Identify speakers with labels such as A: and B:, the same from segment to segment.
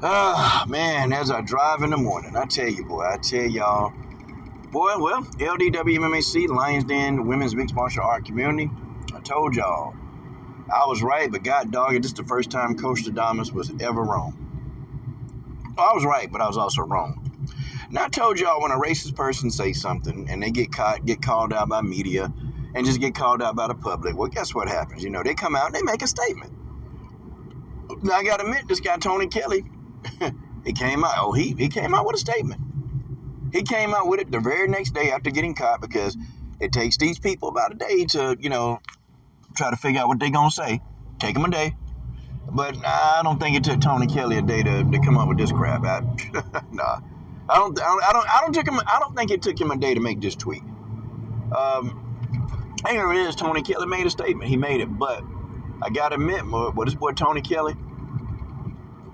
A: Man, as I drive in the morning, I tell you, boy, I tell y'all, boy, well, LDWMMAC, Lions Den, Women's Mixed Martial Art Community, I told y'all, I was right, but God dog it, this is the first time Coach Adamas was ever wrong. I was right, but I was also wrong. And I told y'all when a racist person says something and they get called out by media and just get called out by the public, well, guess what happens? You know, they come out and they make a statement. Now, I got to admit, this guy, Tony Kelley, he came out with a statement. He came out with it the very next day after getting caught because it takes these people about a day to, try to figure out what they're going to say. Take them a day. But I don't think it took Tony Kelley a day to come up with this crap. Nah. I don't think it took him a day to make this tweet. Here it is. Tony Kelley made a statement. He made it, but I gotta admit, this boy Tony Kelley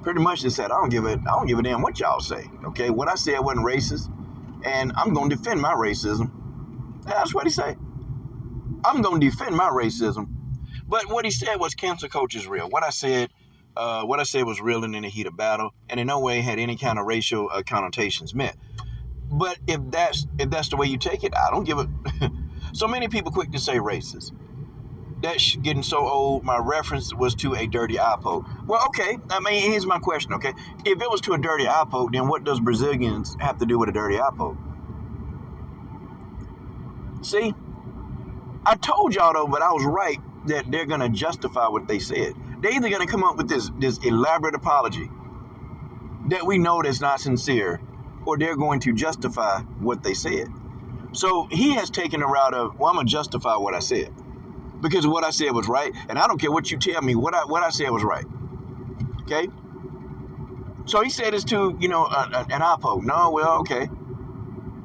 A: pretty much just said, I don't give a damn what y'all say. Okay, what I said wasn't racist, and I'm gonna defend my racism. That's what he said. I'm gonna defend my racism. But what he said was cancel culture is real. What I said was real and in the heat of battle, and in no way had any kind of racial connotations meant. But if that's the way you take it, I don't give a. So many people quick to say racist. That's getting so old. My reference was to a dirty eye poke. Well, okay. I mean, here's my question. Okay, if it was to a dirty eye poke, then what does Brazilians have to do with a dirty eye poke? See, I told y'all though, but I was right that they're gonna justify what they said. They're either gonna come up with this elaborate apology that we know that's not sincere, or they're going to justify what they said. So he has taken the route of, well, I'm gonna justify what I said because what I said was right, and I don't care what you tell me. What I said was right. Okay. So he said it's to an eye poke. No, well, okay.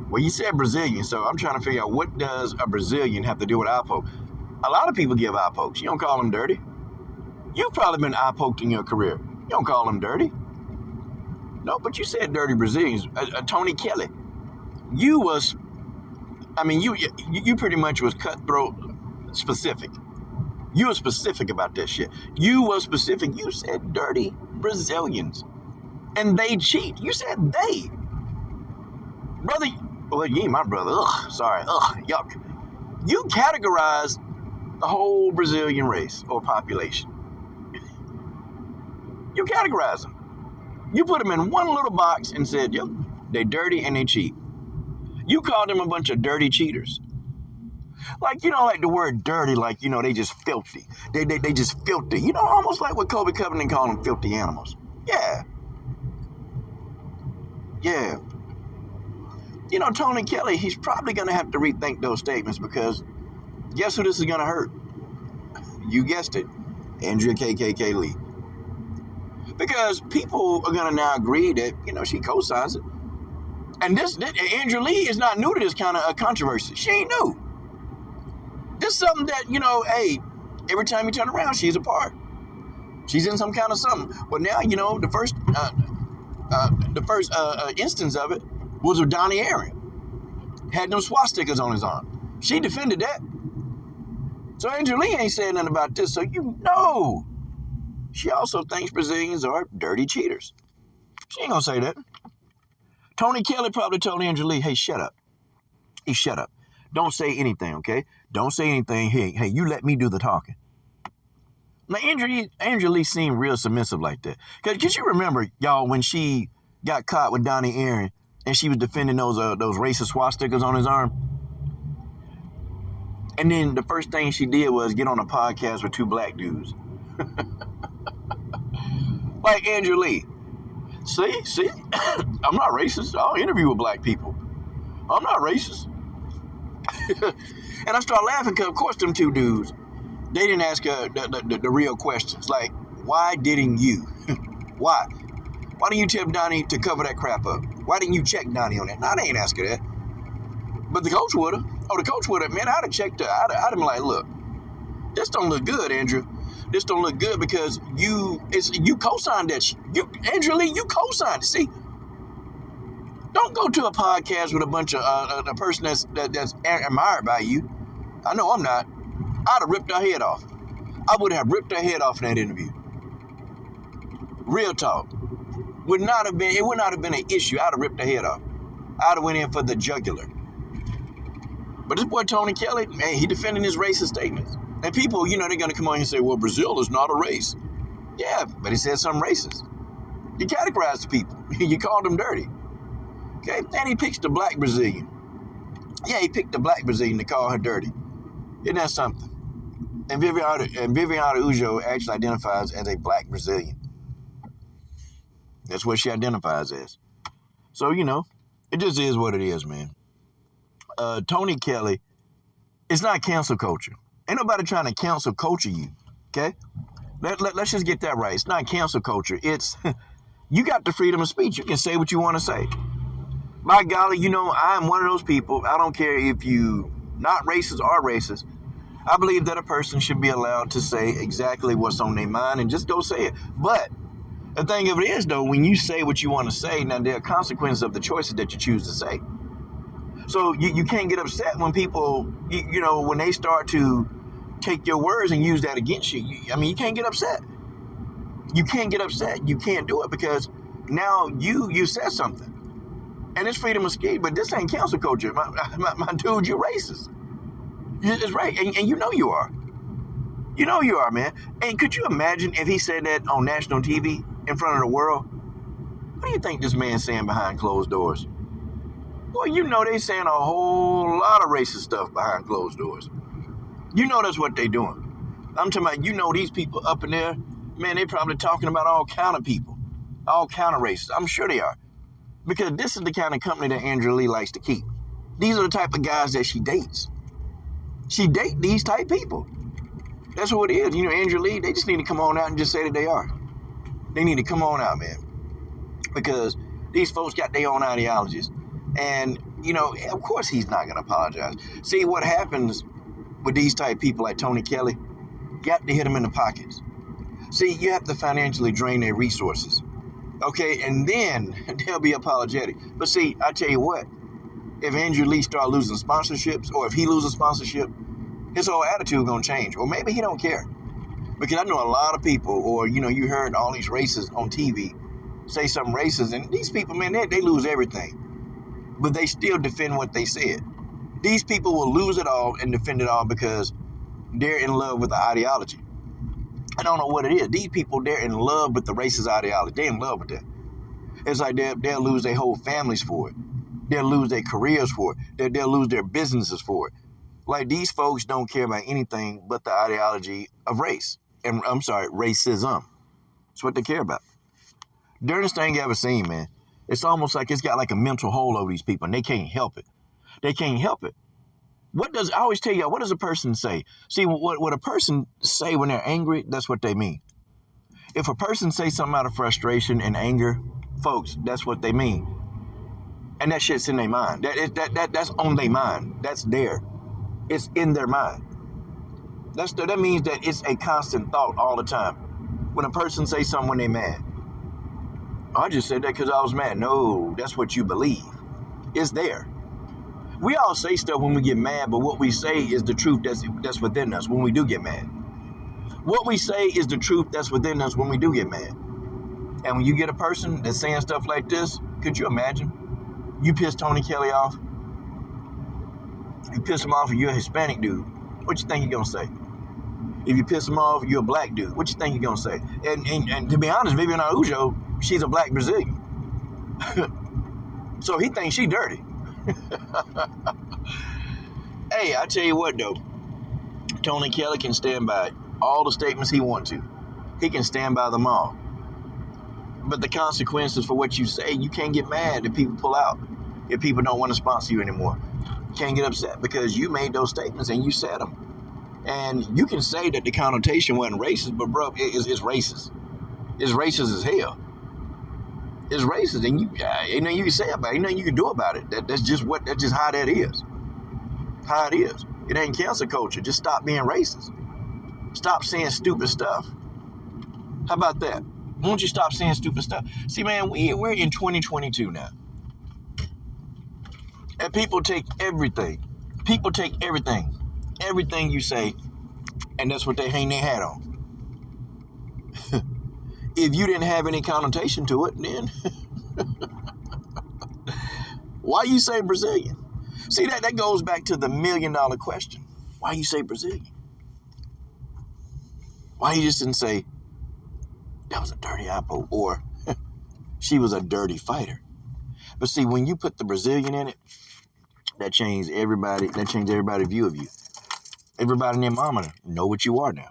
A: Well, you said Brazilian, so I'm trying to figure out what does a Brazilian have to do with eye poke. A lot of people give eye pokes. You don't call them dirty. You've probably been eye poked in your career. You don't call them dirty. No, but you said dirty Brazilians. Tony Kelley, you pretty much was cutthroat specific. You were specific about that shit. You were specific. You said dirty Brazilians. And they cheat. You said they. Brother, well, you ain't my brother. Ugh, sorry. Ugh, yuck. You categorize the whole Brazilian race or population. You categorize them. You put them in one little box and said, yo, they dirty and they cheat. You called them a bunch of dirty cheaters. Like, like the word dirty, like, they just filthy. They just filthy. Almost like what Kobe Covington called them, filthy animals. Yeah. Yeah. Tony Kelley, he's probably going to have to rethink those statements because guess who this is going to hurt? You guessed it, Andrea Kaykaykay Lee. Because people are going to now agree that, she co-signs it. And this Andrea Lee is not new to this kind of controversy. She ain't new. This is something that, hey, every time you turn around, she's a part. She's in some kind of something. But now, the first instance of it was with Donnie Aaron. Had them swastikas on his arm. She defended that. So Andrea Lee ain't saying nothing about this, so she also thinks Brazilians are dirty cheaters. She ain't gonna say that. Tony Kelley probably told Andrea Lee, hey, shut up. Hey, shut up. Don't say anything, okay? Don't say anything. Hey, you let me do the talking. Now, Andrea Lee seemed real submissive like that. Because you remember, y'all, when she got caught with Donnie Aaron and she was defending those racist swastikas on his arm? And then the first thing she did was get on a podcast with two black dudes. Like Andrea Lee. See? I'm not racist. I'll interview with black people. I'm not racist. And I started laughing because, of course, them two dudes, they didn't ask her the real questions. Like, why didn't you? Why? Why didn't you tell Donnie to cover that crap up? Why didn't you check Donnie on that? No, they ain't ask her that. But the coach would have. The coach would have. Man, I'd have checked her. I'd have been like, look, this don't look good, Andrew. This don't look good because you co-signed that. Andrea Lee, you co-signed it. See, don't go to a podcast with a bunch of a person that's admired by you. I know I'm not. I'd have ripped her head off. I would have ripped her head off in that interview. Real talk. would not have been an issue. I'd have ripped her head off. I'd have went in for the jugular. But this boy Tony Kelley, man, he defending his racist statements. And people, they're going to come on here and say, well, Brazil is not a race. Yeah, but he said something racist. You categorized the people. You called them dirty. Okay? And he picks the black Brazilian. Yeah, he picked the black Brazilian to call her dirty. Isn't that something? And Viviana Ujo actually identifies as a black Brazilian. That's what she identifies as. So, it just is what it is, man. Tony Kelley, it's not cancel culture. Ain't nobody trying to cancel culture you, okay? Let's just get that right. It's not cancel culture. It's, you got the freedom of speech. You can say what you want to say. By golly, I'm one of those people. I don't care if you not racist or racist. I believe that a person should be allowed to say exactly what's on their mind and just go say it. But the thing of it is, though, when you say what you want to say, now there are consequences of the choices that you choose to say. So you can't get upset when people, when they start to take your words and use that against you. You can't get upset. You can't get upset. You can't do it because now you said something. And it's freedom of speech, but this ain't cancel culture. My dude, you're racist. It's right. And you know you are. You know you are, man. And could you imagine if he said that on national TV in front of the world? What do you think this man's saying behind closed doors? Well, they saying a whole lot of racist stuff behind closed doors. That's what they doing. I'm talking about, these people up in there, man, they probably talking about all kind of people, all kind of races. I'm sure they are. Because this is the kind of company that Andrea Lee likes to keep. These are the type of guys that she dates. She dates these type people. That's what it is. Andrea Lee, they just need to come on out and just say that they are. They need to come on out, man. Because these folks got their own ideologies. And, of course he's not going to apologize. See, what happens with these type people like Tony Kelley, you have to hit them in the pockets. See, you have to financially drain their resources. Okay, and then they'll be apologetic. But see, I tell you what, if Andrew Lee start losing sponsorships, or if he loses sponsorship, his whole attitude gonna change. Or maybe he don't care. Because I know a lot of people, or you heard all these racists on TV say something racist, and these people, man, they lose everything. But they still defend what they said. These people will lose it all and defend it all because they're in love with the ideology. I don't know what it is. These people, they're in love with the racist ideology. They're in love with that. It's like they'll lose their whole families for it. They'll lose their careers for it. They'll lose their businesses for it. Like, these folks don't care about anything but the ideology of race. And I'm sorry, racism. That's what they care about. Dirtiest thing you ever seen, man. It's almost like it's got like a mental hold over these people, and they can't help it. They can't help it. I always tell y'all, what does a person say? See, what a person say when they're angry, that's what they mean. If a person say something out of frustration and anger, folks, that's what they mean. And that shit's in their mind. That's on their mind. That's there. It's in their mind. That means that it's a constant thought all the time. When a person say something when they're mad. I just said that because I was mad. No, that's what you believe. It's there. We all say stuff when we get mad, but what we say is the truth that's within us when we do get mad. What we say is the truth that's within us when we do get mad. And when you get a person that's saying stuff like this, could you imagine? You piss Tony Kelley off. You piss him off and you're a Hispanic dude. What you think you're going to say? If you piss him off, you're a black dude. What you think you're going to say? And to be honest, Viviana Ujo, she's a black Brazilian. So he thinks she dirty. Hey, I tell you what, though. Tony Kelley can stand by all the statements he wants to. He can stand by them all. But the consequences for what you say, you can't get mad if people pull out. If people don't want to sponsor you anymore. You can't get upset because you made those statements and you said them. And you can say that the connotation wasn't racist, but bro, it's racist. It's racist as hell. It's racist, and you can say about it. You can do about it. That's just how that is. How it is. It ain't cancel culture. Just stop being racist. Stop saying stupid stuff. How about that? Why don't you stop saying stupid stuff? See, man, we're in 2022 now. And people take everything. People take everything. Everything you say, and that's what they hang their hat on. If you didn't have any connotation to it, then why you say Brazilian? See, that goes back to the $1 million question. Why you say Brazilian? Why you just didn't say that was a dirty apple or she was a dirty fighter? But see, when you put the Brazilian in it, that changed everybody's view of you. Everybody and their mama know what you are now.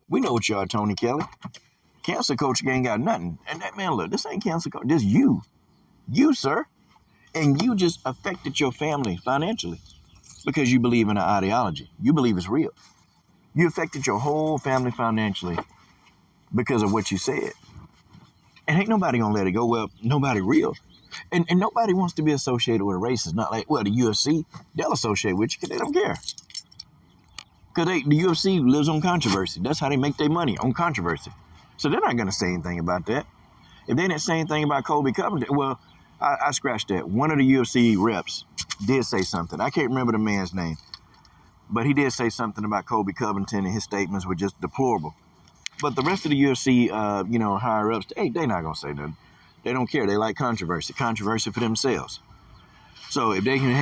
A: We know what you are, Tony Kelley. Cancer culture ain't got nothing. And that man, look, this ain't cancer culture. This you. You, sir. And you just affected your family financially because you believe in an ideology. You believe it's real. You affected your whole family financially because of what you said. And ain't nobody gonna let it go. Well, nobody real. And nobody wants to be associated with a racist. Not like, well, the UFC, they'll associate with you because they don't care. Because the UFC lives on controversy. That's how they make their money, on controversy. So they're not gonna say anything about that. If they didn't say anything about Colby Covington, well, I scratched that. One of the UFC reps did say something. I can't remember the man's name, but he did say something about Colby Covington, and his statements were just deplorable. But the rest of the UFC, higher ups, hey, they're not gonna say nothing. They don't care. They like controversy for themselves. So if they can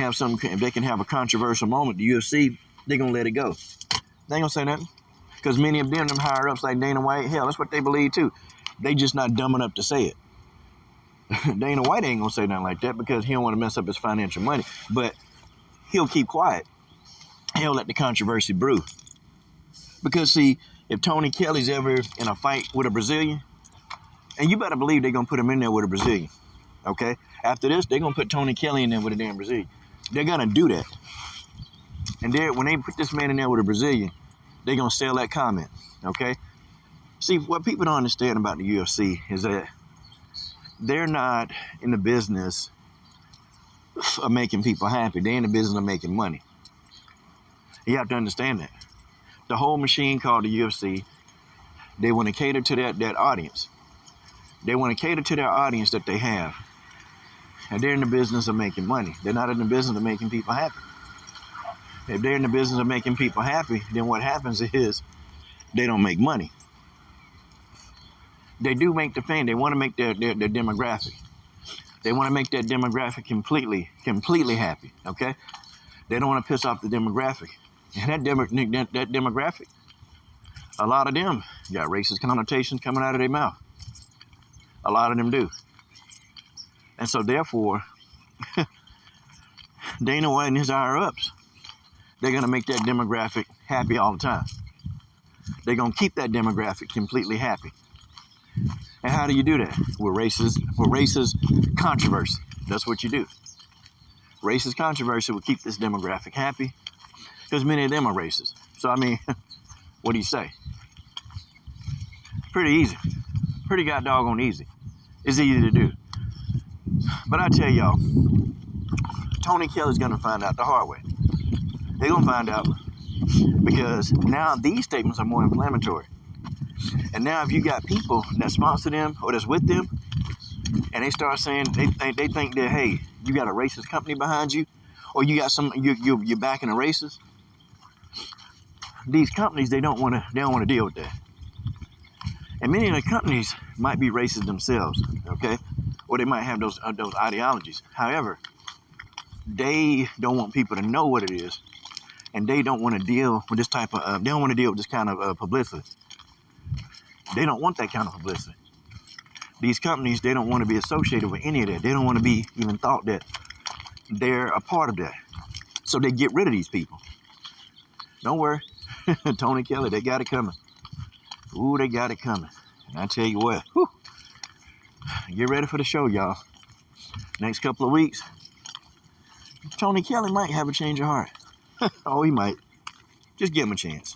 A: have a controversial moment, the UFC, they're gonna let it go. They ain't gonna say nothing, because many of them higher ups like Dana White, hell, that's what they believe too. They just not dumb enough to say it. Dana White ain't gonna say nothing like that because he don't want to mess up his financial money. But he'll keep quiet. He'll let the controversy brew. Because see, if Tony Kelley's ever in a fight with a Brazilian, and you better believe they're gonna put him in there with a Brazilian. Okay? After this, they're gonna put Tony Kelley in there with a damn Brazilian. They're gonna do that. And when they put this man in there with a Brazilian, they're gonna sell that comment. Okay? See, what people don't understand about the UFC is that they're not in the business of making people happy. They're in the business of making money. You have to understand that. The whole machine called the UFC, they want to cater to that audience. They want to cater to their audience that they have. And they're in the business of making money. They're not in the business of making people happy. If they're in the business of making people happy, then what happens is they don't make money. They do make the fame. They want to make their demographic. They want to make that demographic completely happy, okay? They don't want to piss off the demographic. And that demographic, a lot of them got racist connotations coming out of their mouth. A lot of them do. And so therefore, Dana White and his higher-ups, they're going to make that demographic happy all the time. They're going to keep that demographic completely happy. And how do you do that? With racist controversy. That's what you do. Racist controversy will keep this demographic happy because many of them are racist. So, I mean, what do you say? Pretty easy. Pretty doggone easy. It's easy to do. But I tell y'all, Tony Kelley's going to find out the hard way. They're going to find out because now these statements are more inflammatory. And now if you got people that sponsor them or that's with them, and they start saying they think that, hey, you got a racist company behind you, or you got you're backing a racist. These companies, they don't want to deal with that. And many of the companies might be racist themselves, okay, or they might have those ideologies. However, they don't want people to know what it is, and they don't want to deal with this type of. They don't want to deal with this kind of publicity. They don't want that kind of publicity. These companies, they don't want to be associated with any of that. They don't want to be even thought that they're a part of that. So they get rid of these people. Don't worry. Tony Kelley, they got it coming. Ooh, they got it coming. And I tell you what, whew, get ready for the show, y'all. Next couple of weeks, Tony Kelley might have a change of heart. Oh, he might. Just give him a chance.